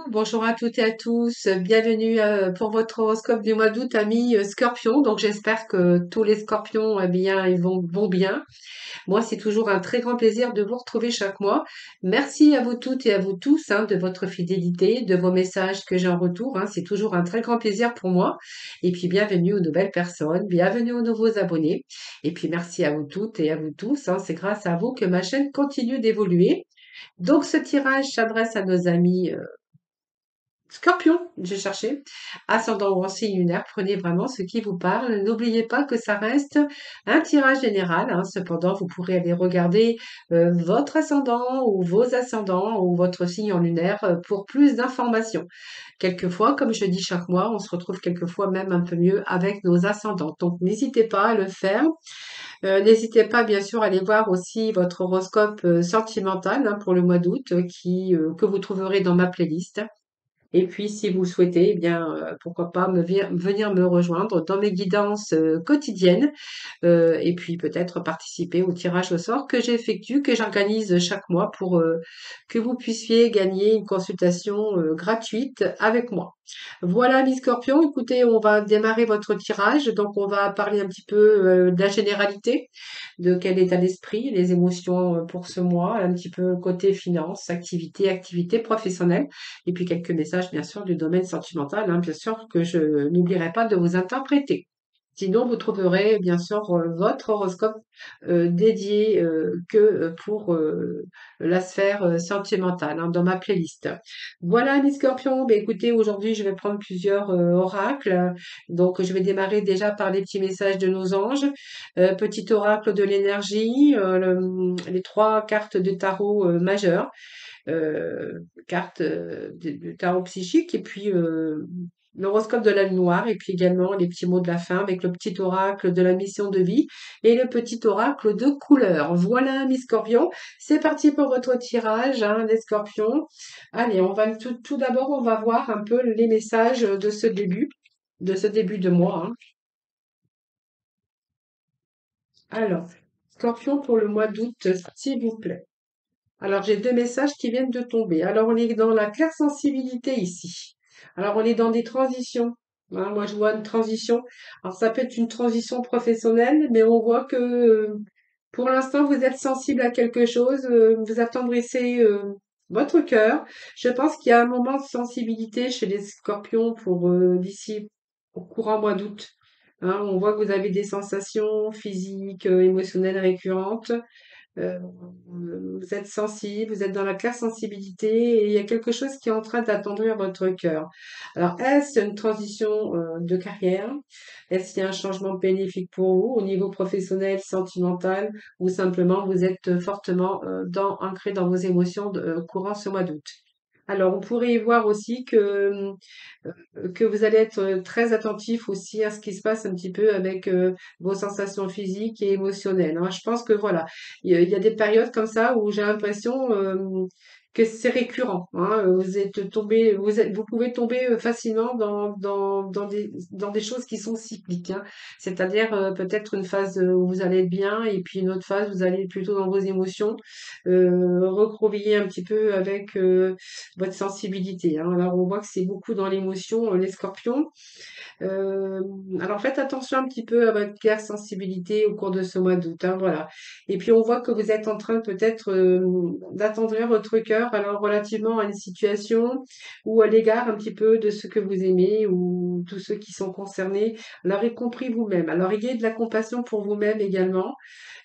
Bonjour à toutes et à tous, bienvenue pour votre horoscope du mois d'août, amis Scorpions. Donc j'espère que tous les Scorpions, eh bien, ils vont bien. Moi, c'est toujours un très grand plaisir de vous retrouver chaque mois. Merci à vous toutes et à vous tous de votre fidélité, de vos messages que j'ai en retour. C'est toujours un très grand plaisir pour moi. Et puis bienvenue aux nouvelles personnes, bienvenue aux nouveaux abonnés. Et puis merci à vous toutes et à vous tous. C'est grâce à vous que ma chaîne continue d'évoluer. Donc ce tirage s'adresse à nos amis Scorpion, j'ai cherché. Ascendant ou en signe lunaire, prenez vraiment ce qui vous parle. N'oubliez pas que ça reste un tirage général. Cependant, vous pourrez aller regarder votre ascendant ou vos ascendants ou votre signe en lunaire pour plus d'informations. Quelquefois, comme je dis chaque mois, on se retrouve quelquefois même un peu mieux avec nos ascendants. Donc, n'hésitez pas à le faire. N'hésitez pas, bien sûr, à aller voir aussi votre horoscope sentimental pour le mois d'août que vous trouverez dans ma playlist. Et puis, si vous souhaitez, eh bien, pourquoi pas venir me rejoindre dans mes guidances quotidiennes et puis peut-être participer au tirage au sort que j'effectue, que j'organise chaque mois pour que vous puissiez gagner une consultation gratuite avec moi. Voilà, Miss Scorpion, écoutez, on va démarrer votre tirage. Donc, on va parler un petit peu de la généralité, de quel état d'esprit, les émotions pour ce mois, un petit peu côté finance, activité professionnelle, et puis quelques messages, bien sûr, du domaine sentimental, bien sûr, que je n'oublierai pas de vous interpréter. Sinon, vous trouverez bien sûr votre horoscope dédié que pour la sphère sentimentale dans ma playlist. Voilà, mes scorpions. Ben, écoutez, aujourd'hui, je vais prendre plusieurs oracles. Donc, je vais démarrer déjà par les petits messages de nos anges. Petit oracle de l'énergie, les trois cartes de tarot majeures, cartes du tarot psychique, et puis l'horoscope de la lune noire, et puis également les petits mots de la fin avec le petit oracle de la mission de vie et le petit oracle de couleur. Voilà, mes scorpions, c'est parti pour votre tirage, les scorpions. Allez, on va tout d'abord, on va voir un peu les messages de ce début de mois. Alors, scorpion pour le mois d'août, s'il vous plaît. Alors, j'ai deux messages qui viennent de tomber. Alors, on est dans la claire sensibilité ici. Alors, on est dans des transitions. Moi, je vois une transition. Alors, ça peut être une transition professionnelle, mais on voit que pour l'instant, vous êtes sensible à quelque chose. Vous attendrissez votre cœur. Je pense qu'il y a un moment de sensibilité chez les scorpions pour d'ici au courant mois d'août. On voit que vous avez des sensations physiques, émotionnelles récurrentes. Euh, vous êtes sensible, vous êtes dans la claire sensibilité et il y a quelque chose qui est en train d'attendrir votre cœur. Alors, est-ce une transition de carrière? Est-ce qu'il y a un changement bénéfique pour vous au niveau professionnel, sentimental ou simplement vous êtes fortement ancré dans vos émotions courant ce mois d'août? Alors, on pourrait y voir aussi que vous allez être très attentif aussi à ce qui se passe un petit peu avec vos sensations physiques et émotionnelles. Je pense que voilà, il y a des périodes comme ça où j'ai l'impression que c'est récurrent. Vous êtes tombé, vous pouvez tomber facilement dans des choses qui sont cycliques. C'est-à-dire peut-être une phase où vous allez être bien et puis une autre phase où vous allez plutôt dans vos émotions, recroqueviller un petit peu avec votre sensibilité. Alors on voit que c'est beaucoup dans l'émotion, les scorpions. Euh, alors faites attention un petit peu à votre claire sensibilité au cours de ce mois d'août, voilà. Et puis on voit que vous êtes en train peut-être d'attendrir votre cœur alors relativement à une situation ou à l'égard un petit peu de ce que vous aimez ou tous ceux qui sont concernés, alors y compris vous-même. Alors ayez de la compassion pour vous-même également.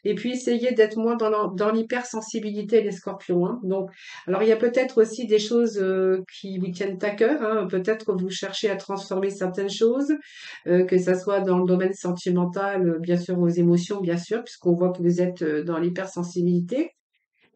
Et puis essayez d'être moins dans l'hypersensibilité les scorpions. Donc, alors il y a peut-être aussi des choses qui vous tiennent à cœur. Peut-être que vous cherchez à transformer certaines choses, que ça soit dans le domaine sentimental, bien sûr vos émotions, bien sûr, puisqu'on voit que vous êtes dans l'hypersensibilité.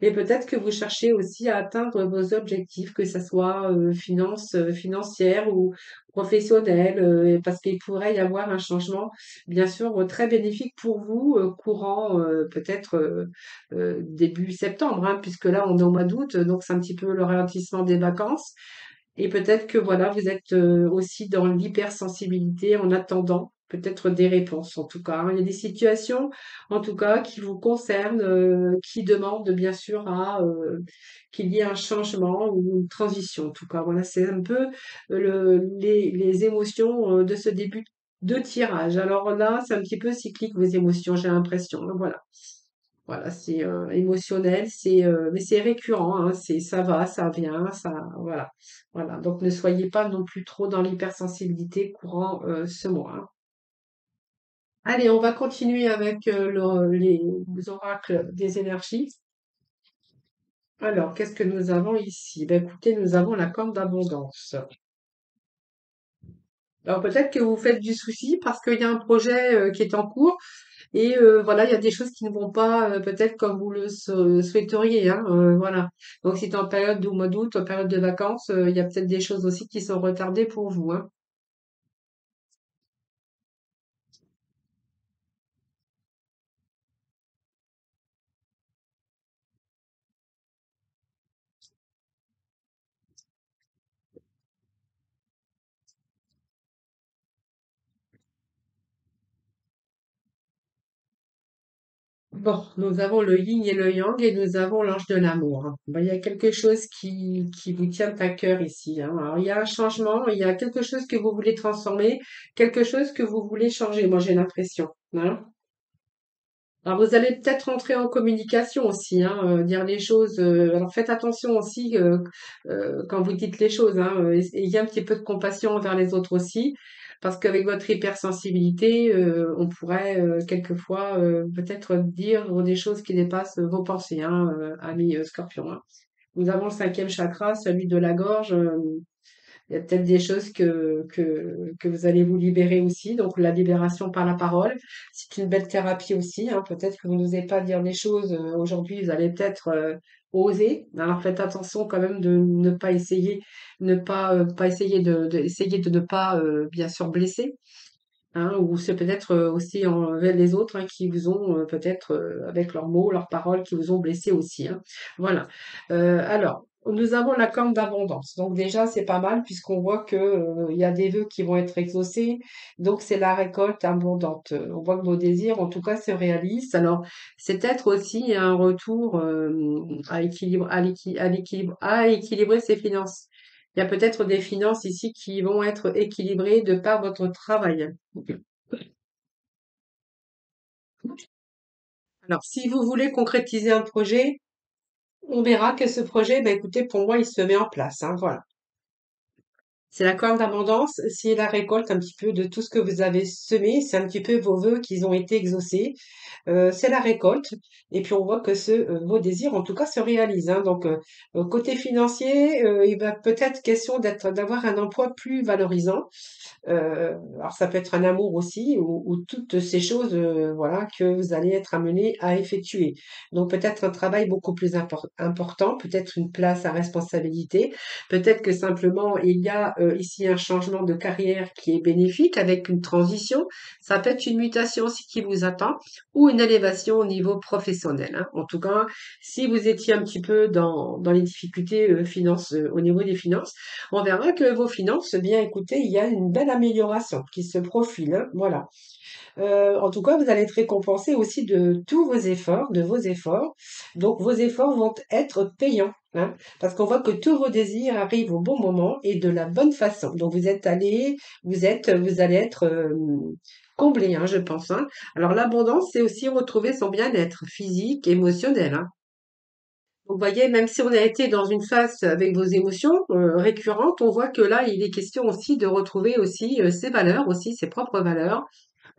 Et peut-être que vous cherchez aussi à atteindre vos objectifs, que ça soit financière ou professionnelle, parce qu'il pourrait y avoir un changement, bien sûr, très bénéfique pour vous, courant peut-être début septembre, puisque là on est au mois d'août, donc c'est un petit peu le ralentissement des vacances. Et peut-être que voilà, vous êtes aussi dans l'hypersensibilité en attendant peut-être des réponses en tout cas, hein. Il y a des situations en tout cas qui vous concernent, qui demandent bien sûr qu'il y ait un changement ou une transition en tout cas. Voilà, c'est un peu les émotions de ce début de tirage. Alors là, c'est un petit peu cyclique vos émotions, j'ai l'impression, hein. Voilà. Voilà, c'est émotionnel, mais c'est récurrent, hein, ça va, ça vient, ça, voilà, voilà. Donc ne soyez pas non plus trop dans l'hypersensibilité courant ce mois, hein. Allez, on va continuer avec les oracles des énergies. Alors, qu'est-ce que nous avons ici? Ben, écoutez, nous avons la corne d'abondance. Alors peut-être que vous faites du souci parce qu'il y a un projet qui est en cours. Et voilà, il y a des choses qui ne vont pas peut-être comme vous le souhaiteriez, hein, voilà. Donc si tu es en période de mois d'août, en période de vacances, il y a peut-être des choses aussi qui sont retardées pour vous, hein. Bon, nous avons le yin et le yang et nous avons l'ange de l'amour, hein. Ben, il y a quelque chose qui vous tient à cœur ici, hein. Alors il y a un changement, il y a quelque chose que vous voulez transformer, quelque chose que vous voulez changer, moi j'ai l'impression, hein. Alors vous allez peut-être rentrer en communication aussi, hein, dire les choses. Alors faites attention aussi quand vous dites les choses, hein, ayez un petit peu de compassion envers les autres aussi, parce qu'avec votre hypersensibilité, on pourrait quelquefois peut-être dire des choses qui dépassent vos pensées, hein, amis Scorpion, hein. Nous avons le cinquième chakra, celui de la gorge. Il y a peut-être des choses que vous allez vous libérer aussi. Donc, la libération par la parole, c'est une belle thérapie aussi, hein. Peut-être que vous n'osez pas dire les choses aujourd'hui, vous allez peut-être oser. Alors, faites attention quand même de ne pas essayer, pas essayer essayer de ne pas, bien sûr, blesser, hein, ou c'est peut-être aussi envers les autres hein, qui vous ont peut-être avec leurs mots, leurs paroles, qui vous ont blessé aussi, hein. Voilà. Alors, nous avons la corne d'abondance. Donc déjà, c'est pas mal puisqu'on voit que il y a des vœux qui vont être exaucés. Donc c'est la récolte abondante. On voit que vos désirs, en tout cas, se réalisent. Alors, c'est peut-être aussi un retour à équilibrer ses finances. Il y a peut-être des finances ici qui vont être équilibrées de par votre travail. Alors, si vous voulez concrétiser un projet, on verra que ce projet, bah, écoutez, pour moi, il se met en place, hein, voilà. C'est la corne d'abondance, c'est la récolte un petit peu de tout ce que vous avez semé, c'est un petit peu vos vœux qui ont été exaucés. C'est la récolte et puis on voit que vos désirs, en tout cas, se réalisent, hein. Donc, côté financier, il va peut-être question d'avoir un emploi plus valorisant. Alors ça peut être un amour aussi ou toutes ces choses, voilà, que vous allez être amené à effectuer. Donc peut-être un travail beaucoup plus important, peut-être une place à responsabilité, peut-être que simplement il y a, ici un changement de carrière qui est bénéfique avec une transition. Ça peut être une mutation aussi qui vous attend ou une élévation au niveau professionnel, hein. En tout cas, si vous étiez un petit peu dans les difficultés, au niveau des finances, on verra que vos finances, eh bien écoutez, il y a une belle amélioration qui se profile, hein, voilà. En tout cas, vous allez être récompensé aussi de tous vos efforts, de vos efforts. Donc vos efforts vont être payants, hein, parce qu'on voit que tous vos désirs arrivent au bon moment et de la bonne façon. Donc vous allez être comblé, hein, je pense, hein. Alors l'abondance, c'est aussi retrouver son bien-être physique, émotionnel, hein. Vous voyez, même si on a été dans une phase avec vos émotions récurrentes, on voit que là, il est question aussi de retrouver aussi ses valeurs, aussi ses propres valeurs.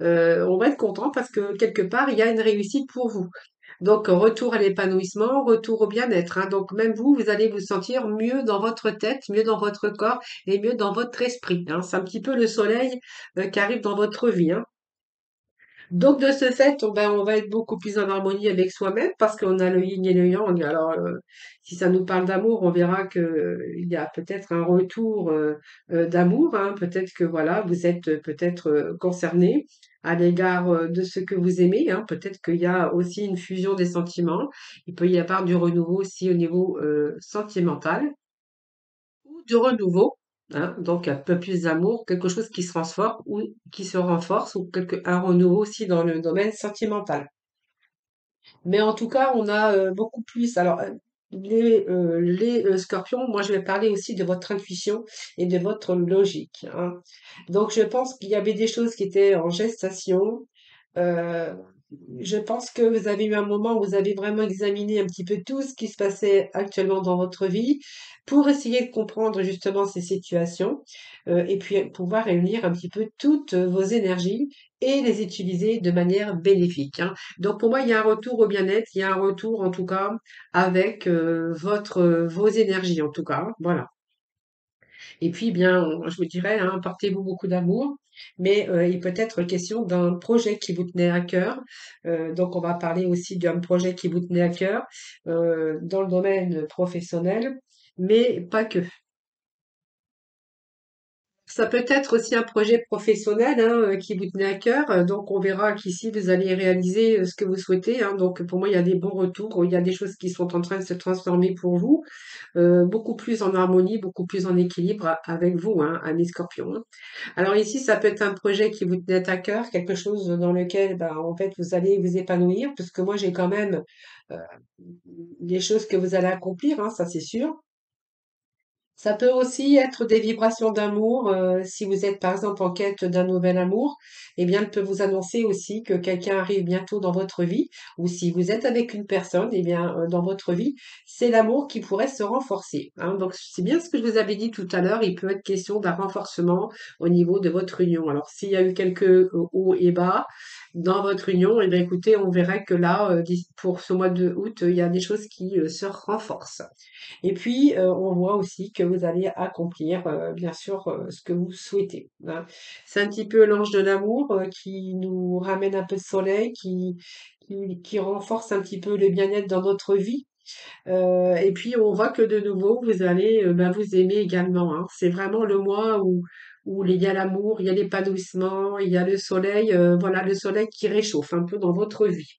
On va être content parce que quelque part, il y a une réussite pour vous. Donc, retour à l'épanouissement, retour au bien-être, hein. Donc, même vous, vous allez vous sentir mieux dans votre tête, mieux dans votre corps et mieux dans votre esprit, hein. C'est un petit peu le soleil qui arrive dans votre vie, hein. Donc de ce fait, on va être beaucoup plus en harmonie avec soi-même parce qu'on a le yin et le yang. Alors, si ça nous parle d'amour, on verra que il y a peut-être un retour d'amour, hein. Peut-être que voilà, vous êtes peut-être concerné à l'égard de ce que vous aimez, hein. Peut-être qu'il y a aussi une fusion des sentiments. Il peut y avoir du renouveau aussi au niveau sentimental ou de renouveau. hein, donc un peu plus d'amour, quelque chose qui se transforme ou qui se renforce ou un renouveau aussi dans le domaine sentimental. Mais en tout cas, on a beaucoup plus. Alors, les scorpions, moi, je vais parler aussi de votre intuition et de votre logique, hein. Donc, je pense qu'il y avait des choses qui étaient en gestation. Euh, je pense que vous avez eu un moment où vous avez vraiment examiné un petit peu tout ce qui se passait actuellement dans votre vie pour essayer de comprendre justement ces situations et puis pouvoir réunir un petit peu toutes vos énergies et les utiliser de manière bénéfique, hein. Donc pour moi, il y a un retour au bien-être, il y a un retour en tout cas avec vos énergies en tout cas, hein, voilà. Et puis, bien, je vous dirais, hein, portez-vous beaucoup d'amour, mais il peut être question d'un projet qui vous tenait à cœur. Donc, on va parler aussi d'un projet qui vous tenait à cœur dans le domaine professionnel, mais pas que. Ça peut être aussi un projet professionnel hein, qui vous tenait à cœur. Donc, on verra qu'ici, vous allez réaliser ce que vous souhaitez, hein. Donc, pour moi, il y a des bons retours. Il y a des choses qui sont en train de se transformer pour vous, beaucoup plus en harmonie, beaucoup plus en équilibre avec vous, hein, amis scorpions, hein. Alors ici, ça peut être un projet qui vous tenait à cœur, quelque chose dans lequel, ben, en fait, vous allez vous épanouir, parce que moi, j'ai quand même euh, des choses que vous allez accomplir, hein, ça c'est sûr. Ça peut aussi être des vibrations d'amour. Si vous êtes par exemple en quête d'un nouvel amour, eh bien, elle peut vous annoncer aussi que quelqu'un arrive bientôt dans votre vie. Ou si vous êtes avec une personne, eh bien, dans votre vie, c'est l'amour qui pourrait se renforcer, hein. Donc, c'est bien ce que je vous avais dit tout à l'heure. Il peut être question d'un renforcement au niveau de votre union. Alors, s'il y a eu quelques hauts et bas dans votre union, eh bien, écoutez, on verrait que là, pour ce mois de août, il y a des choses qui se renforcent. Et puis, on voit aussi que vous allez accomplir, bien sûr, ce que vous souhaitez, hein. C'est un petit peu l'ange de l'amour, qui nous ramène un peu de soleil, qui renforce un petit peu le bien-être dans notre vie. Et puis on voit que de nouveau, vous allez, bah, vous aimer également, hein. C'est vraiment le mois où il y a l'amour, il y a l'épanouissement, il y a le soleil, voilà, le soleil qui réchauffe un peu dans votre vie.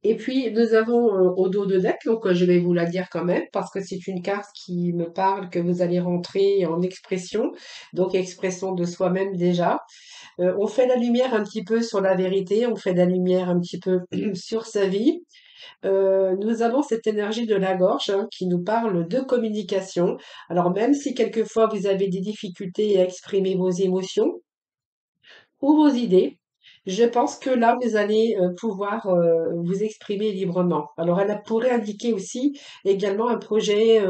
Et puis, nous avons au dos de deck, donc je vais vous la dire quand même, parce que c'est une carte qui me parle que vous allez rentrer en expression, donc expression de soi-même déjà. On fait la lumière un petit peu sur la vérité, on fait la lumière un petit peu sur sa vie. Nous avons cette énergie de la gorge hein, qui nous parle de communication. Alors même si quelquefois vous avez des difficultés à exprimer vos émotions, ou vos idées. Je pense que là, vous allez pouvoir vous exprimer librement. Alors, elle pourrait indiquer aussi également un projet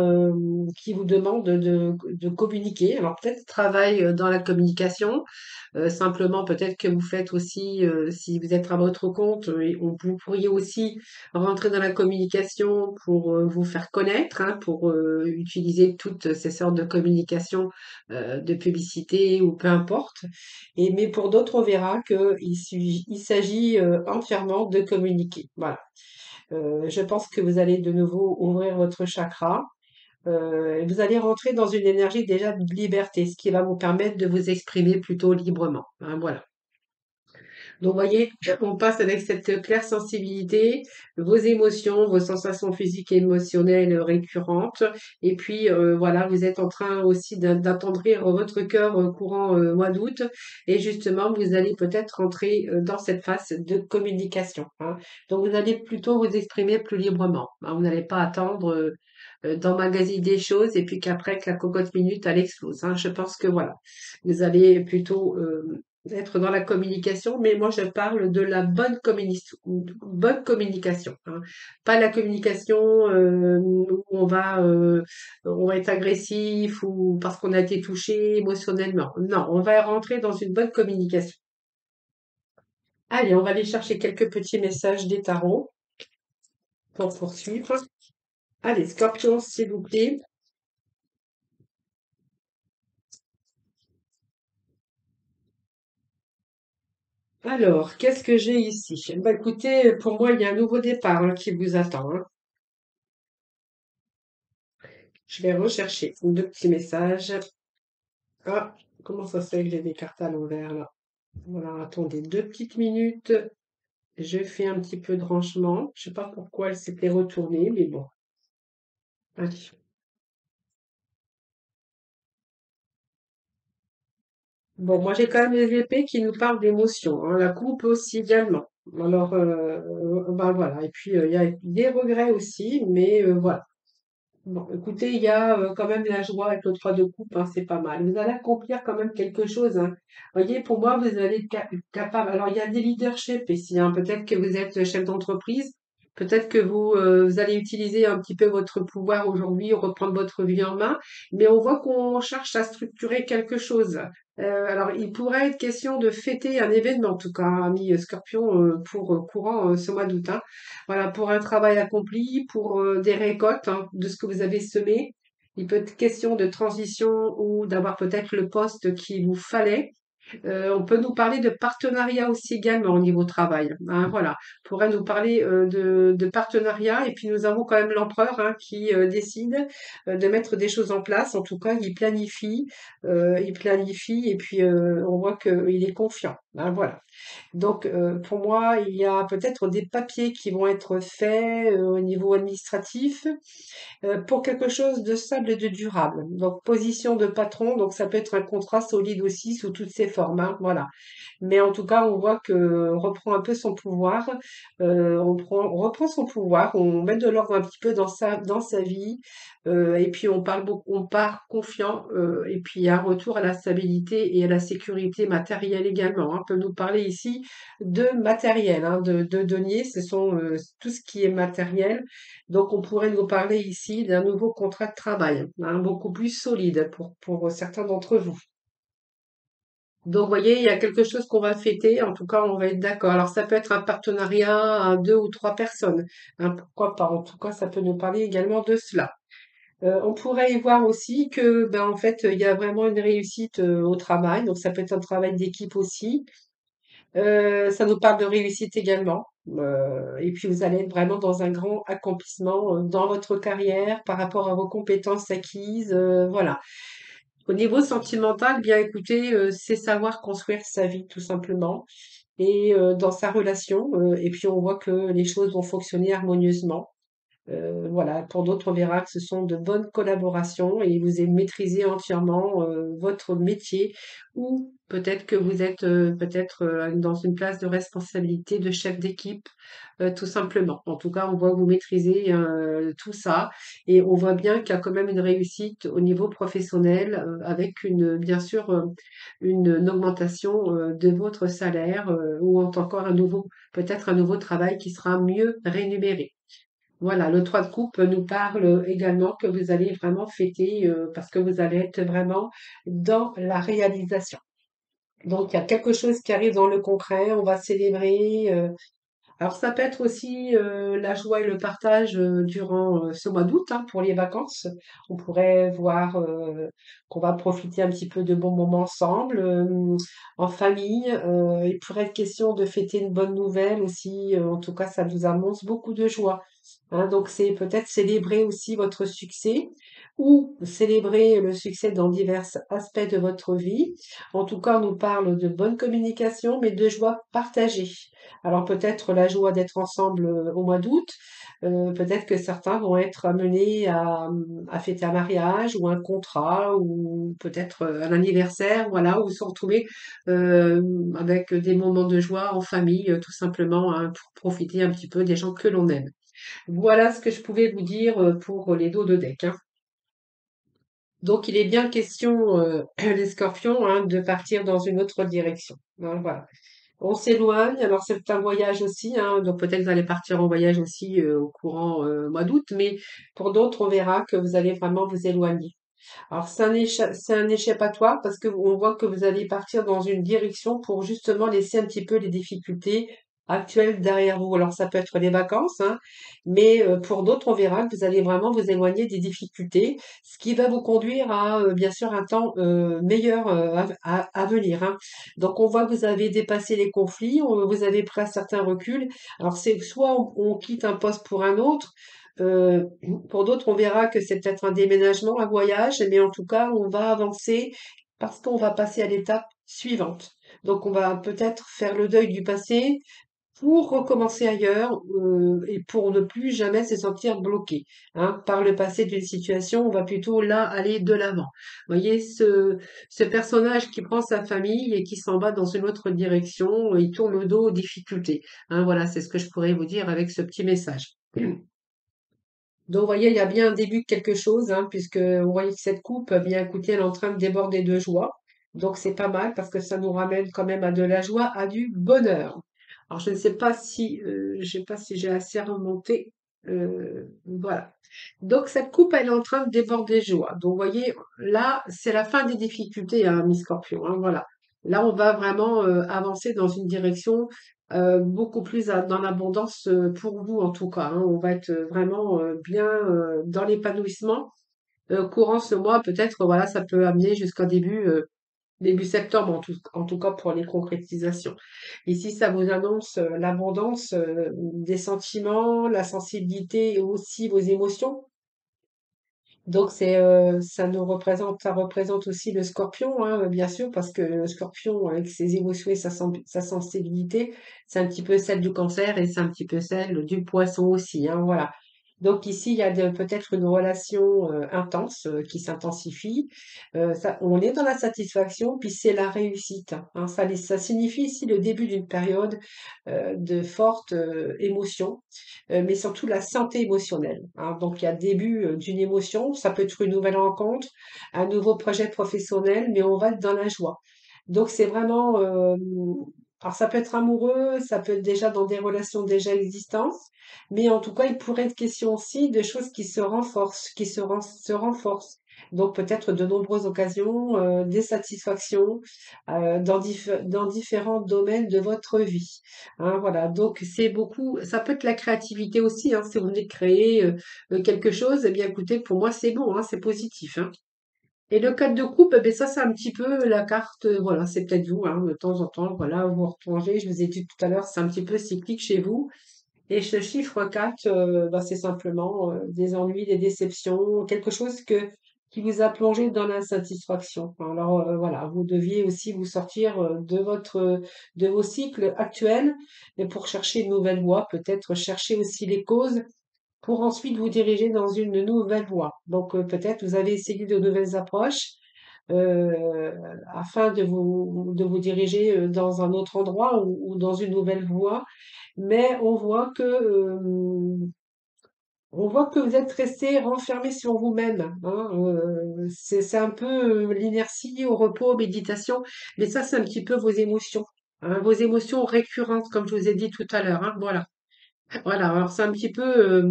qui vous demande de communiquer. Alors, peut-être travail dans la communication. Simplement, peut-être que vous faites aussi, si vous êtes à votre compte, vous pourriez aussi rentrer dans la communication pour vous faire connaître, hein, pour utiliser toutes ces sortes de communication, de publicité ou peu importe. Mais pour d'autres, on verra il s'agit entièrement de communiquer. Voilà. Je pense que vous allez de nouveau ouvrir votre chakra. Vous allez rentrer dans une énergie déjà de liberté, ce qui va vous permettre de vous exprimer plutôt librement, hein, voilà. Donc, vous voyez, on passe avec cette claire sensibilité, vos émotions, vos sensations physiques et émotionnelles récurrentes. Et puis, voilà, vous êtes en train aussi d'attendrir votre cœur courant mois d'août. Et justement, vous allez peut-être rentrer dans cette phase de communication, hein. Donc, vous allez plutôt vous exprimer plus librement, hein. Vous n'allez pas attendre d'emmagasiner des choses et puis qu'après que la cocotte minute, elle explose, hein. Je pense que voilà, vous allez plutôt être dans la communication, mais moi je parle de la bonne communication, hein. Pas la communication où on va être agressif ou parce qu'on a été touché émotionnellement. Non, on va rentrer dans une bonne communication. Allez, on va aller chercher quelques petits messages des tarots pour poursuivre. Allez, Scorpion, s'il vous plaît. Alors, qu'est-ce que j'ai ici? Bah, écoutez, pour moi, il y a un nouveau départ hein, qui vous attend, hein. Je vais rechercher deux petits messages. Ah, comment ça se fait que j'ai des cartes à l'envers là? Voilà, attendez deux petites minutes. Je fais un petit peu de rangement. Je sais pas pourquoi elle s'était retournée, mais bon. Allez. Bon, moi j'ai quand même les épées qui nous parlent d'émotion, hein, la coupe aussi également. Alors, ben voilà. Et puis il y a des regrets aussi, mais voilà. Bon, écoutez, il y a quand même la joie avec le 3 de coupe, hein, c'est pas mal. Vous allez accomplir quand même quelque chose, hein. Voyez, pour moi, vous allez être capable. Alors, il y a des leaderships ici, hein. Peut-être que vous êtes chef d'entreprise, peut-être que vous allez utiliser un petit peu votre pouvoir aujourd'hui, reprendre votre vie en main, mais on voit qu'on cherche à structurer quelque chose. Alors, il pourrait être question de fêter un événement, en tout cas, ami Scorpion, pour courant ce mois d'août, hein. Voilà, pour un travail accompli, pour des récoltes, hein, de ce que vous avez semé. Il peut être question de transition ou d'avoir peut-être le poste qu'il vous fallait. On peut nous parler de partenariat aussi également au niveau travail, hein, voilà. On pourrait nous parler de partenariat et puis nous avons quand même l'empereur, hein, qui décide de mettre des choses en place. En tout cas, il planifie et puis on voit qu'il est confiant, hein, voilà. Donc, pour moi, il y a peut-être des papiers qui vont être faits au niveau administratif pour quelque chose de stable et de durable. Donc, position de patron, donc ça peut être un contrat solide aussi sous toutes ses formes, hein, voilà. Mais en tout cas, on voit que on reprend un peu son pouvoir, on reprend son pouvoir, on met de l'ordre un petit peu dans sa vie, et puis on part confiant, et puis il y a un retour à la stabilité et à la sécurité matérielle également, hein. On peut nous parler ici de matériel, hein, de deniers, ce sont tout ce qui est matériel. Donc on pourrait nous parler ici d'un nouveau contrat de travail, hein, beaucoup plus solide pour certains d'entre vous. Donc, vous voyez, il y a quelque chose qu'on va fêter. En tout cas, on va être d'accord. Alors, ça peut être un partenariat à deux ou trois personnes, hein, pourquoi pas. En tout cas, ça peut nous parler également de cela. On pourrait y voir aussi que, ben, en fait, il y a vraiment une réussite au travail. Donc, ça peut être un travail d'équipe aussi. Ça nous parle de réussite également. Et puis, vous allez être vraiment dans un grand accomplissement dans votre carrière par rapport à vos compétences acquises. Voilà. Au niveau sentimental, bien écoutez, c'est savoir construire sa vie tout simplement et dans sa relation, et puis on voit que les choses vont fonctionner harmonieusement. Voilà, pour d'autres, on verra que ce sont de bonnes collaborations et vous maîtrisez entièrement votre métier ou peut-être que vous êtes peut-être dans une place de responsabilité de chef d'équipe, tout simplement. En tout cas, on voit que vous maîtrisez tout ça et on voit bien qu'il y a quand même une réussite au niveau professionnel avec bien sûr, une augmentation de votre salaire ou encore peut-être un nouveau travail qui sera mieux rémunéré. Voilà, le 3 de coupe nous parle également que vous allez vraiment fêter parce que vous allez être vraiment dans la réalisation. Donc, il y a quelque chose qui arrive dans le concret, on va célébrer. Alors, ça peut être aussi la joie et le partage durant ce mois d'août, hein, pour les vacances. On pourrait voir qu'on va profiter un petit peu de bons moments ensemble, en famille. Il pourrait être question de fêter une bonne nouvelle aussi. En tout cas, ça nous annonce beaucoup de joie. Hein, donc, c'est peut-être célébrer aussi votre succès ou célébrer le succès dans divers aspects de votre vie. En tout cas, on nous parle de bonne communication, mais de joie partagée. Alors peut-être la joie d'être ensemble au mois d'août, peut-être que certains vont être amenés à fêter un mariage ou un contrat ou peut-être un anniversaire, voilà, ou se retrouver avec des moments de joie en famille, tout simplement, hein, pour profiter un petit peu des gens que l'on aime. Voilà ce que je pouvais vous dire pour les dos de deck, hein. Donc, il est bien question, les scorpions, hein, de partir dans une autre direction, hein, voilà. On s'éloigne, alors c'est un voyage aussi, hein, donc peut-être que vous allez partir en voyage aussi au courant mois d'août, mais pour d'autres, on verra que vous allez vraiment vous éloigner. Alors c'est un échappatoire parce que on voit que vous allez partir dans une direction pour justement laisser un petit peu les difficultés actuelles derrière vous. Alors ça peut être les vacances, hein, mais pour d'autres, on verra que vous allez vraiment vous éloigner des difficultés, ce qui va vous conduire à bien sûr un temps meilleur à venir, hein. Donc on voit que vous avez dépassé les conflits, vous avez pris un certain recul. Alors c'est soit on quitte un poste pour un autre, euh, pour d'autres, on verra que c'est peut-être un déménagement, un voyage, mais en tout cas, on va avancer parce qu'on va passer à l'étape suivante. Donc, on va peut-être faire le deuil du passé pour recommencer ailleurs et pour ne plus jamais se sentir bloqué. Hein. Par le passé d'une situation, on va plutôt là aller de l'avant. Vous voyez, ce personnage qui prend sa famille et qui s'en va dans une autre direction, il tourne le dos aux difficultés. Hein, voilà, c'est ce que je pourrais vous dire avec ce petit message. Donc, vous voyez, il y a bien un début de quelque chose, hein, puisque vous voyez que cette coupe, bien écoutez, elle est en train de déborder de joie. Donc, c'est pas mal parce que ça nous ramène quand même à de la joie, à du bonheur. Alors, je ne sais pas si, je sais pas si j'ai assez remonté. Voilà. Donc, cette coupe, elle est en train de déborder de joie. Donc, vous voyez, là, c'est la fin des difficultés, hein, Miss Scorpion, hein, voilà. Là, on va vraiment avancer dans une direction beaucoup plus dans l'abondance pour vous en tout cas. Hein. On va être vraiment bien dans l'épanouissement. Courant ce mois, peut-être, voilà, ça peut amener jusqu'au début septembre en tout cas pour les concrétisations. Ici, ça vous annonce l'abondance des sentiments, la sensibilité et aussi vos émotions. Donc ça représente aussi le scorpion, hein, bien sûr, parce que le scorpion, avec ses émotions et sa sensibilité, c'est un petit peu celle du cancer et c'est un petit peu celle du poisson aussi, hein, voilà. Donc ici, il y a peut-être une relation intense qui s'intensifie. On est dans la satisfaction, puis c'est la réussite. Hein. Ça signifie ici le début d'une période de forte émotion mais surtout la santé émotionnelle. Hein. Donc, il y a le début d'une émotion, ça peut être une nouvelle rencontre, un nouveau projet professionnel, mais on va être dans la joie. Donc, c'est vraiment, alors ça peut être amoureux, ça peut être déjà dans des relations déjà existantes, mais en tout cas, il pourrait être question aussi de choses qui se renforcent, se renforcent. Donc, peut-être de nombreuses occasions, des satisfactions dans différents domaines de votre vie. Hein, voilà, donc c'est beaucoup, ça peut être la créativité aussi, hein, si vous venez de créer quelque chose, eh bien écoutez, pour moi c'est bon, hein, c'est positif. Hein. Et le code de coupe, eh bien, ça c'est un petit peu la carte, voilà, c'est peut-être vous, hein, de temps en temps, voilà, vous replongez, je vous ai dit tout à l'heure, c'est un petit peu cyclique chez vous. Et ce chiffre 4, bah, c'est simplement des ennuis, des déceptions, quelque chose qui vous a plongé dans l'insatisfaction. Alors voilà, vous deviez aussi vous sortir de vos cycles actuels et pour chercher une nouvelle voie, peut-être chercher aussi les causes pour ensuite vous diriger dans une nouvelle voie. Donc peut-être vous avez essayé de nouvelles approches afin de vous diriger dans un autre endroit ou dans une nouvelle voie mais on voit que vous êtes resté renfermé sur vous-même. Hein, c'est un peu l'inertie au repos, méditation, mais ça, c'est un petit peu vos émotions. Hein, vos émotions récurrentes, comme je vous ai dit tout à l'heure. Hein, voilà. Voilà, alors c'est un petit peu,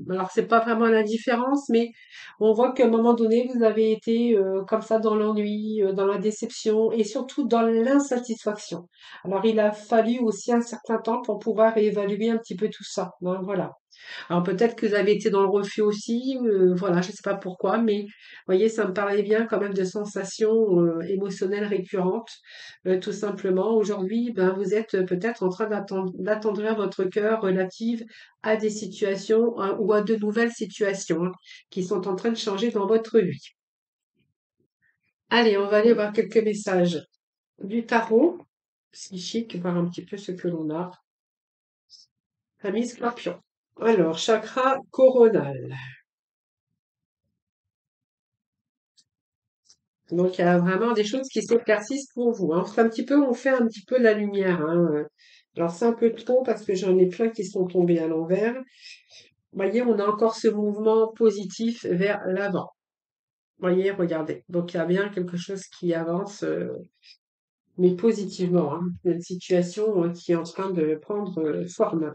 alors c'est pas vraiment l'indifférence, mais on voit qu'à un moment donné, vous avez été comme ça dans l'ennui, dans la déception et surtout dans l'insatisfaction. Alors il a fallu aussi un certain temps pour pouvoir évaluer un petit peu tout ça. Hein, voilà. Alors peut-être que vous avez été dans le refus aussi, voilà, je ne sais pas pourquoi, mais vous voyez, ça me parlait bien quand même de sensations émotionnelles récurrentes, tout simplement. Aujourd'hui, ben, vous êtes peut-être en train d'attendrir votre cœur relative à des situations hein, ou à de nouvelles situations hein, qui sont en train de changer dans votre vie. Allez, on va aller voir quelques messages du tarot psychique, voir un petit peu ce que l'on a. Ami Scorpion. Alors, chakra coronal. Donc, il y a vraiment des choses qui s'éclaircissent pour vous. Hein. On fait un petit peu la lumière. Hein. Alors, c'est un peu trop parce que j'en ai plein qui sont tombés à l'envers. Vous voyez, on a encore ce mouvement positif vers l'avant. Vous voyez, regardez. Donc, il y a bien quelque chose qui avance, mais positivement. Hein. Il y a une situation qui est en train de prendre forme.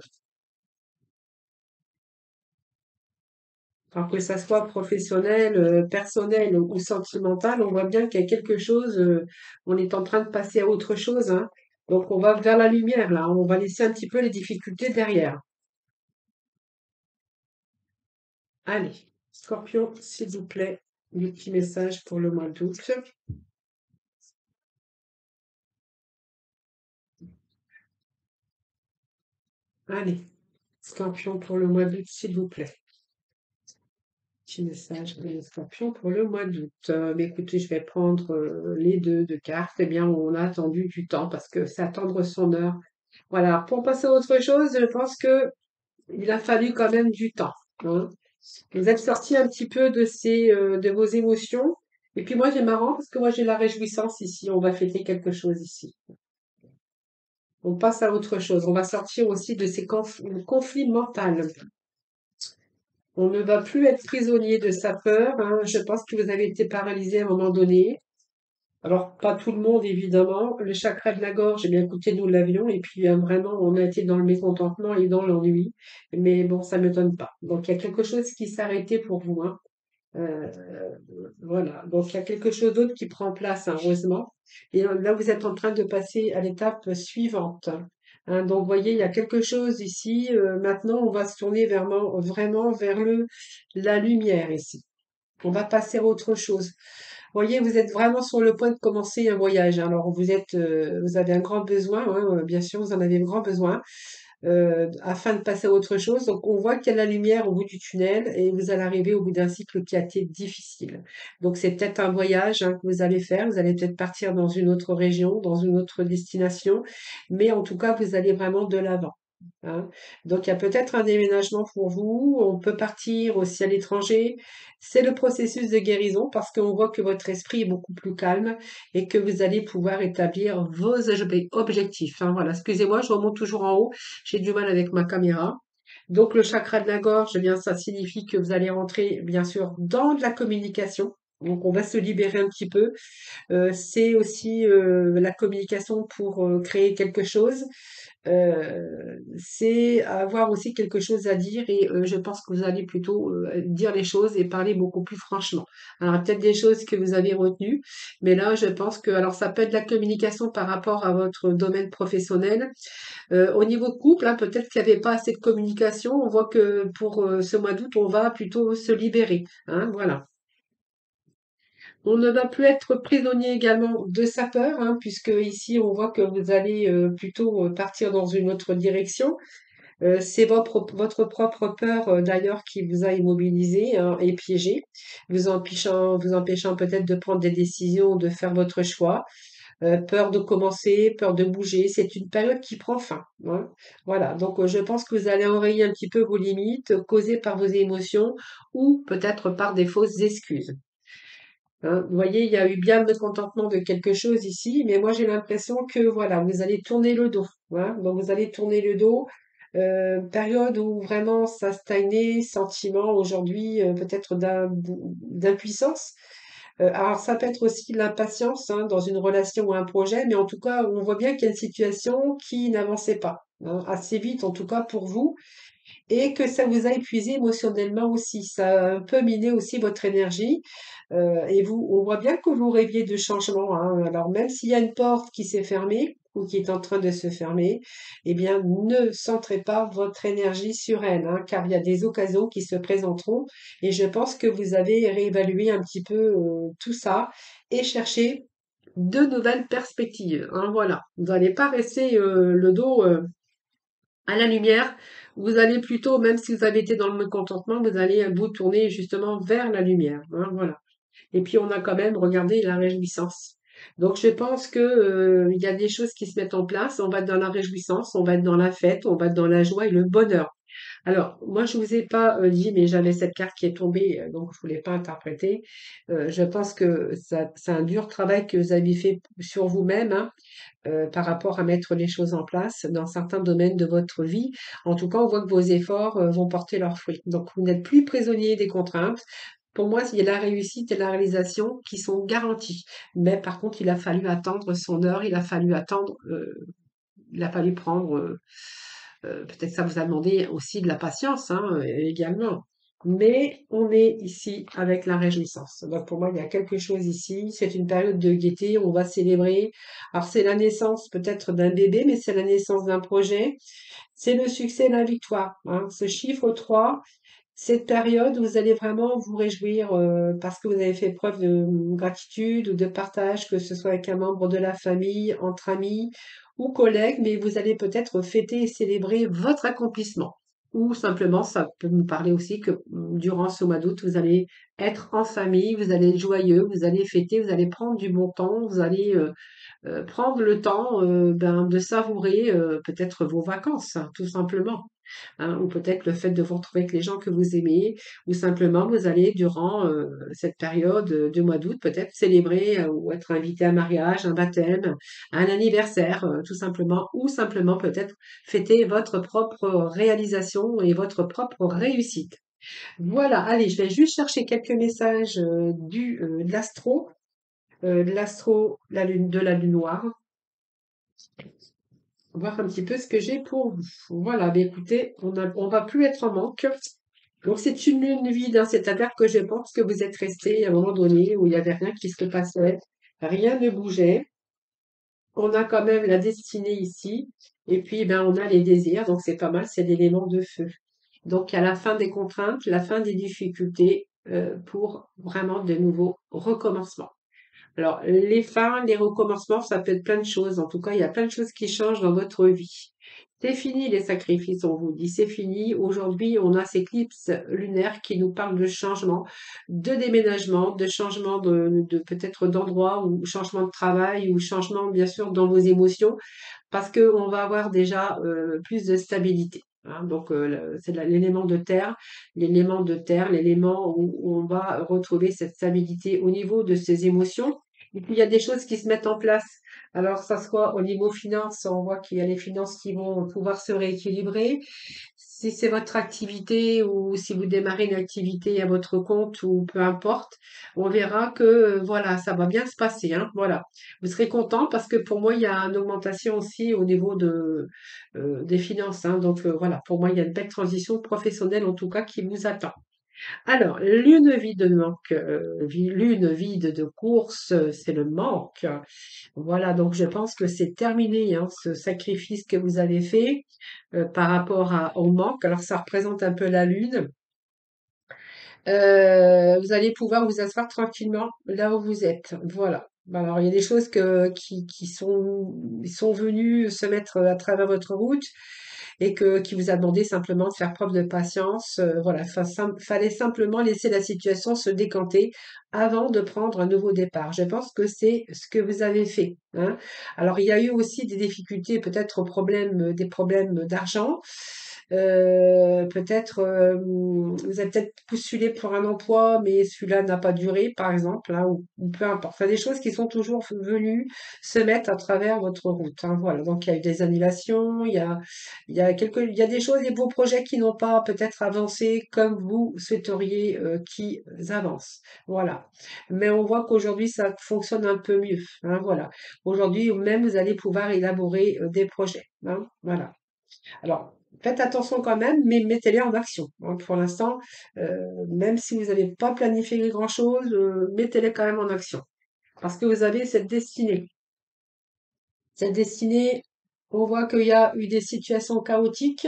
Alors que ça soit professionnel, personnel ou sentimental, on voit bien qu'il y a quelque chose, on est en train de passer à autre chose, hein. Donc on va vers la lumière là, on va laisser un petit peu les difficultés derrière. Allez, Scorpion, s'il vous plaît, le petit message pour le mois d'août. Allez, Scorpion pour le mois d'août, s'il vous plaît. Petit message pour les Scorpions pour le mois d'août. Mais écoutez, je vais prendre les deux de cartes. Eh bien, on a attendu du temps parce que c'est attendre son heure. Voilà, pour passer à autre chose, je pense que il a fallu quand même du temps, hein. Vous êtes sorti un petit peu de vos émotions. Et puis moi, j'ai marrant parce que moi, j'ai la réjouissance ici. On va fêter quelque chose ici. On passe à autre chose. On va sortir aussi de ces conflits mentaux. On ne va plus être prisonnier de sa peur, hein. Je pense que vous avez été paralysé à un moment donné. Alors, pas tout le monde, évidemment. Le chakra de la gorge, eh bien, écoutez, nous l'avions. Et puis, vraiment, on a été dans le mécontentement et dans l'ennui. Mais bon, ça ne m'étonne pas. Donc, il y a quelque chose qui s'est arrêté pour vous, hein. Euh, voilà. Donc, il y a quelque chose d'autre qui prend place, hein, heureusement. Et là, vous êtes en train de passer à l'étape suivante, hein. Donc, vous voyez, il y a quelque chose ici. Maintenant, on va se tourner vraiment vers la lumière ici. On va passer à autre chose. Vous voyez, vous êtes vraiment sur le point de commencer un voyage. Alors, vous avez un grand besoin, hein, bien sûr, vous en avez un grand besoin afin de passer à autre chose. Donc, on voit qu'il y a la lumière au bout du tunnel et vous allez arriver au bout d'un cycle qui a été difficile. Donc, c'est peut-être un voyage hein, que vous allez faire. Vous allez peut-être partir dans une autre région, dans une autre destination, mais en tout cas, vous allez vraiment de l'avant, hein. Donc, il y a peut-être un déménagement pour vous. On peut partir aussi à l'étranger. C'est le processus de guérison parce qu'on voit que votre esprit est beaucoup plus calme et que vous allez pouvoir établir vos objectifs, hein. Voilà, excusez-moi, je remonte toujours en haut. J'ai du mal avec ma caméra. Donc, le chakra de la gorge, eh bien, ça signifie que vous allez rentrer, bien sûr, dans de la communication. Donc, on va se libérer un petit peu. C'est aussi la communication pour créer quelque chose. C'est avoir aussi quelque chose à dire et je pense que vous allez plutôt dire les choses et parler beaucoup plus franchement. Alors, il y a peut-être des choses que vous avez retenues, mais là, je pense que, alors ça peut être de la communication par rapport à votre domaine professionnel. Au niveau couple, hein, peut-être qu'il n'y avait pas assez de communication. On voit que pour ce mois d'août, on va plutôt se libérer, hein, voilà. On ne va plus être prisonnier également de sa peur, hein, puisque ici on voit que vous allez plutôt partir dans une autre direction. C'est votre propre peur d'ailleurs qui vous a immobilisé hein, et piégé, vous empêchant peut-être de prendre des décisions, de faire votre choix. Peur de commencer, peur de bouger. C'est une période qui prend fin, hein. Voilà, donc je pense que vous allez enrayer un petit peu vos limites causées par vos émotions ou peut-être par des fausses excuses, hein. Vous voyez, il y a eu bien le mécontentement de quelque chose ici, mais moi j'ai l'impression que voilà, vous allez tourner le dos, hein. Donc vous allez tourner le dos. Période où vraiment ça stagnait, sentiment aujourd'hui peut-être d'impuissance. Alors ça peut être aussi l'impatience hein, dans une relation ou un projet, mais en tout cas on voit bien qu'il y a une situation qui n'avançait pas, hein, assez vite en tout cas pour vous et que ça vous a épuisé émotionnellement aussi. Ça a un peu miné aussi votre énergie. Et vous, on voit bien que vous rêviez de changement, hein. Alors même s'il y a une porte qui s'est fermée ou qui est en train de se fermer, eh bien ne centrez pas votre énergie sur elle, hein, car il y a des occasions qui se présenteront. Et je pense que vous avez réévalué un petit peu tout ça et cherché de nouvelles perspectives, hein, voilà. Vous n'allez pas rester le dos à la lumière, vous allez plutôt, même si vous avez été dans le mécontentement, vous allez vous tourner justement vers la lumière, hein, voilà. Et puis on a quand même regardé la réjouissance. Donc je pense que il y a des choses qui se mettent en place. On va être dans la réjouissance, on va être dans la fête, on va être dans la joie et le bonheur. Alors moi je vous ai pas dit, mais j'avais cette carte qui est tombée, donc je voulais pas interpréter. Je pense que ça, c'est un dur travail que vous avez fait sur vous-même, hein, par rapport à mettre les choses en place dans certains domaines de votre vie. En tout cas, on voit que vos efforts vont porter leurs fruits. Donc, vous n'êtes plus prisonnier des contraintes. Pour moi, il y a la réussite et la réalisation qui sont garanties. Mais par contre, il a fallu attendre son heure, il a fallu prendre, peut-être ça vous a demandé aussi de la patience, hein, également. Mais on est ici avec la réjouissance. Donc pour moi, il y a quelque chose ici. C'est une période de gaieté. On va célébrer. Alors c'est la naissance peut-être d'un bébé, mais c'est la naissance d'un projet. C'est le succès, la victoire, hein. Ce chiffre 3, cette période, vous allez vraiment vous réjouir parce que vous avez fait preuve de gratitude ou de partage, que ce soit avec un membre de la famille, entre amis ou collègues, mais vous allez peut-être fêter et célébrer votre accomplissement. Ou simplement, ça peut nous parler aussi que durant ce mois d'août, vous allez être en famille, vous allez être joyeux, vous allez fêter, vous allez prendre du bon temps, vous allez prendre le temps de savourer peut-être vos vacances, hein, tout simplement, hein, ou peut-être le fait de vous retrouver avec les gens que vous aimez, ou simplement vous allez durant cette période du mois d'août peut-être célébrer ou être invité à un mariage, un baptême, un anniversaire, tout simplement, ou simplement peut-être fêter votre propre réalisation et votre propre réussite. Voilà, allez, je vais juste chercher quelques messages de l'astro, de la lune noire, voir un petit peu ce que j'ai pour vous. Voilà, ben écoutez, on va plus être en manque. Donc c'est une lune vide, hein, c'est-à-dire que je pense que vous êtes resté à un moment donné où il n'y avait rien qui se passait, rien ne bougeait. On a quand même la destinée ici, et puis ben on a les désirs, donc c'est pas mal, c'est l'élément de feu. Donc à la fin des contraintes, la fin des difficultés pour vraiment de nouveaux recommencements. Alors, les fins, les recommencements, ça peut être plein de choses. En tout cas, il y a plein de choses qui changent dans votre vie. C'est fini les sacrifices, on vous dit, c'est fini. Aujourd'hui, on a ces éclipse lunaire qui nous parle de changement, de déménagement, de changement de peut-être d'endroit ou changement de travail ou changement, bien sûr, dans vos émotions parce qu'on va avoir déjà plus de stabilité. Hein. Donc, c'est l'élément de terre, l'élément où on va retrouver cette stabilité au niveau de ses émotions. Et puis, il y a des choses qui se mettent en place. Alors, ça soit au niveau finance, on voit qu'il y a les finances qui vont pouvoir se rééquilibrer. Si c'est votre activité ou si vous démarrez une activité à votre compte ou peu importe, on verra que voilà, ça va bien se passer, hein, voilà. Vous serez content parce que pour moi, il y a une augmentation aussi au niveau des finances, hein. Donc voilà, pour moi, il y a une belle transition professionnelle en tout cas qui vous attend. Alors, lune vide de manque, lune vide de course, c'est le manque. Voilà, donc je pense que c'est terminé, hein, ce sacrifice que vous avez fait par rapport au manque. Alors, ça représente un peu la lune. Vous allez pouvoir vous asseoir tranquillement là où vous êtes. Voilà. Bon, alors, il y a des choses qui sont venues se mettre à travers votre route et qui vous a demandé simplement de faire preuve de patience. Voilà, fallait simplement laisser la situation se décanter avant de prendre un nouveau départ. Je pense que c'est ce que vous avez fait, hein. Alors, il y a eu aussi des difficultés, peut-être des problèmes d'argent. Peut-être vous avez peut-être postulé pour un emploi, mais celui-là n'a pas duré, par exemple, hein, ou peu importe. Enfin, des choses qui sont toujours venues se mettre à travers votre route, hein, voilà. Donc il y a eu des annulations, il y a des choses, des beaux projets qui n'ont pas peut-être avancé comme vous souhaiteriez qu'ils avancent. Voilà. Mais on voit qu'aujourd'hui, ça fonctionne un peu mieux, hein, voilà. Aujourd'hui, même, vous allez pouvoir élaborer des projets, hein, voilà. Alors, faites attention quand même, mais mettez-les en action, hein. Pour l'instant, même si vous n'avez pas planifié grand-chose, mettez-les quand même en action. Parce que vous avez cette destinée. Cette destinée, on voit qu'il y a eu des situations chaotiques,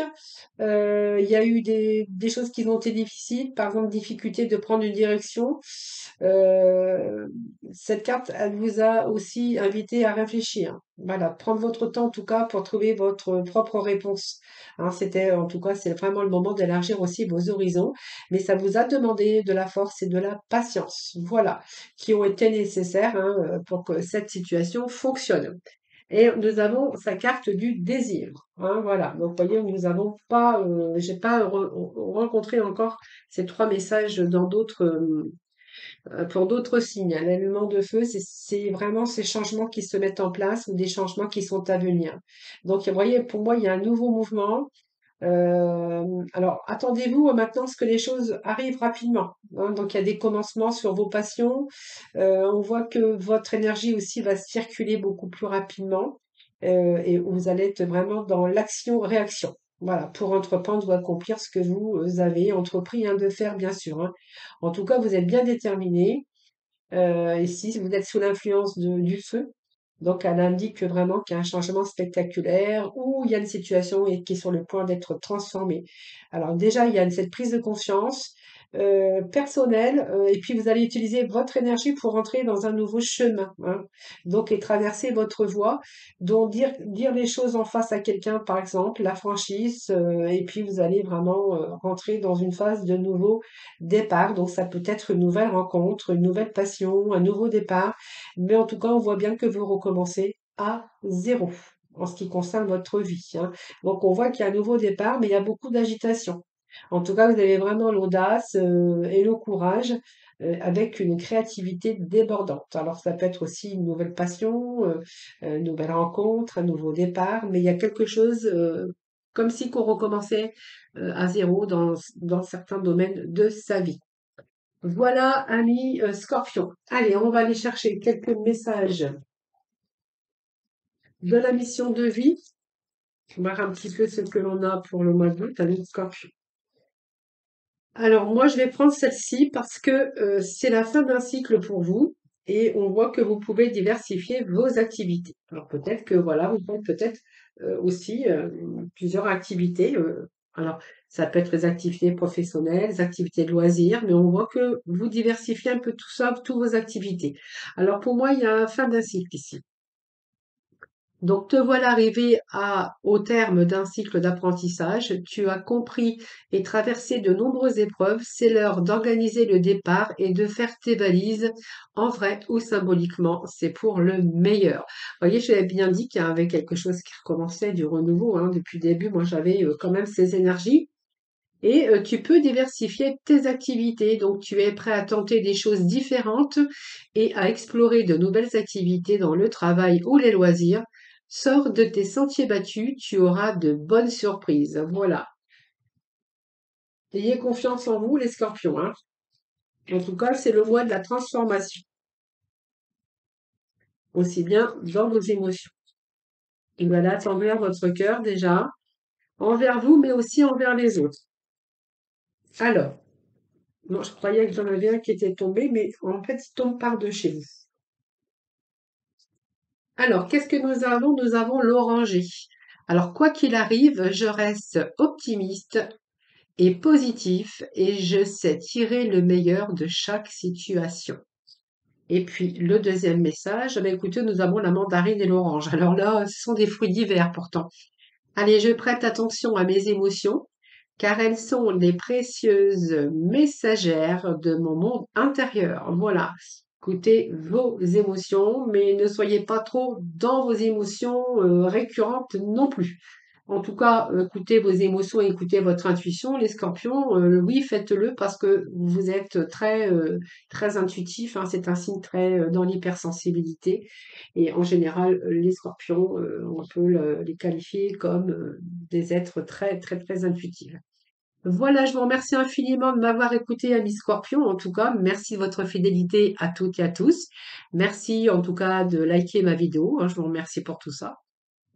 il y a eu des choses qui ont été difficiles, par exemple, difficulté de prendre une direction. Euh, Cette carte, elle vous a aussi invité à réfléchir. Voilà, prendre votre temps en tout cas pour trouver votre propre réponse. Hein, en tout cas, c'est vraiment le moment d'élargir aussi vos horizons, mais ça vous a demandé de la force et de la patience. Voilà, qui ont été nécessaires hein, pour que cette situation fonctionne. Et nous avons sa carte du désir. Hein, voilà. Donc, vous voyez, nous avons pas, j'ai pas rencontré encore ces trois messages pour d'autres signes. L'élément de feu, c'est vraiment ces changements qui se mettent en place ou des changements qui sont à venir. Donc, vous voyez, pour moi, il y a un nouveau mouvement. Alors, attendez-vous maintenant à ce que les choses arrivent rapidement, hein. Donc, il y a des commencements sur vos passions. On voit que votre énergie aussi va circuler beaucoup plus rapidement et vous allez être vraiment dans l'action-réaction. Voilà, pour entreprendre ou accomplir ce que vous avez entrepris hein, de faire, bien sûr, hein. En tout cas, vous êtes bien déterminé. Ici, vous êtes sous l'influence du feu. Donc, elle indique vraiment qu'il y a un changement spectaculaire ou il y a une situation qui est sur le point d'être transformée. Alors déjà, il y a cette prise de conscience. personnel, et puis vous allez utiliser votre énergie pour entrer dans un nouveau chemin, hein. Donc et traverser votre voie, donc dire les choses en face à quelqu'un, par exemple, la franchise, et puis vous allez vraiment, rentrer dans une phase de nouveau départ. Donc ça peut être une nouvelle rencontre, une nouvelle passion, un nouveau départ, mais en tout cas, on voit bien que vous recommencez à zéro en ce qui concerne votre vie, hein. Donc on voit qu'il y a un nouveau départ, mais il y a beaucoup d'agitation. En tout cas, vous avez vraiment l'audace, et le courage, avec une créativité débordante. Alors ça peut être aussi une nouvelle passion, une nouvelle rencontre, un nouveau départ, mais il y a quelque chose, comme si qu'on recommençait, à zéro dans certains domaines de sa vie. Voilà, ami, Scorpion. Allez, on va aller chercher quelques messages de la mission de vie, voir un petit peu ce que l'on a pour le mois d'août, ami Scorpion. Alors moi, je vais prendre celle-ci parce que c'est la fin d'un cycle pour vous et on voit que vous pouvez diversifier vos activités. Alors peut-être que voilà, vous faites peut-être aussi plusieurs activités. Alors ça peut être les activités professionnelles, les activités de loisirs, mais on voit que vous diversifiez un peu tout ça, toutes vos activités. Alors pour moi, il y a la fin d'un cycle ici. Donc, te voilà arrivé au terme d'un cycle d'apprentissage. Tu as compris et traversé de nombreuses épreuves. C'est l'heure d'organiser le départ et de faire tes valises en vrai ou symboliquement. C'est pour le meilleur. Vous voyez, je l'avais bien dit qu'il y avait quelque chose qui recommençait, du renouveau, hein. Depuis le début, moi, j'avais quand même ces énergies. Et tu peux diversifier tes activités. Donc, tu es prêt à tenter des choses différentes et à explorer de nouvelles activités dans le travail ou les loisirs. Sors de tes sentiers battus, tu auras de bonnes surprises. Voilà. Ayez confiance en vous, les scorpions, hein. En tout cas, c'est le mois de la transformation, aussi bien dans vos émotions. Et voilà, envers votre cœur déjà, envers vous, mais aussi envers les autres. Alors, moi, je croyais que j'en avais un qui était tombé, mais en fait, il tombe par de chez vous. Alors, qu'est-ce que nous avons? Nous avons l'oranger. Alors, quoi qu'il arrive, je reste optimiste et positif et je sais tirer le meilleur de chaque situation. Et puis, le deuxième message, eh bien, écoutez, nous avons la mandarine et l'orange. Alors là, ce sont des fruits d'hiver pourtant. Allez, je prête attention à mes émotions, car elles sont les précieuses messagères de mon monde intérieur. Voilà. Écoutez vos émotions, mais ne soyez pas trop dans vos émotions récurrentes non plus. En tout cas, écoutez vos émotions, écoutez votre intuition, les scorpions. Oui, faites-le parce que vous êtes très intuitif, hein. C'est un signe très dans l'hypersensibilité. Et en général, les scorpions, on peut les qualifier comme des êtres très, très, très intuitifs. Voilà, je vous remercie infiniment de m'avoir écouté, ami Scorpion. En tout cas, merci de votre fidélité à toutes et à tous. Merci en tout cas de liker ma vidéo, hein. Je vous remercie pour tout ça.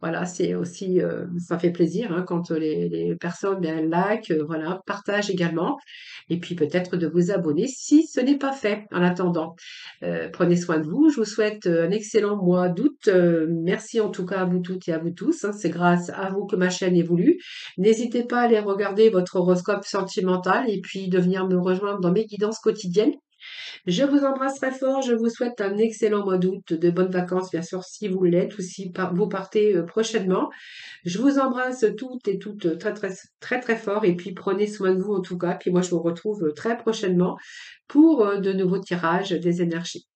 Voilà, c'est aussi, ça fait plaisir, hein, quand les personnes, bien, elles like, voilà, partagent également et puis peut-être de vous abonner si ce n'est pas fait en attendant. Prenez soin de vous. Je vous souhaite, un excellent mois d'août. Merci en tout cas à vous toutes et à vous tous, hein. C'est grâce à vous que ma chaîne évolue. N'hésitez pas à aller regarder votre horoscope sentimental et puis de venir me rejoindre dans mes guidances quotidiennes. Je vous embrasse très fort. Je vous souhaite un excellent mois d'août, de bonnes vacances, bien sûr, si vous l'êtes ou si vous partez prochainement. Je vous embrasse toutes et toutes très, très, très, très fort. Et puis, prenez soin de vous en tout cas. Puis moi, je vous retrouve très prochainement pour de nouveaux tirages des énergies.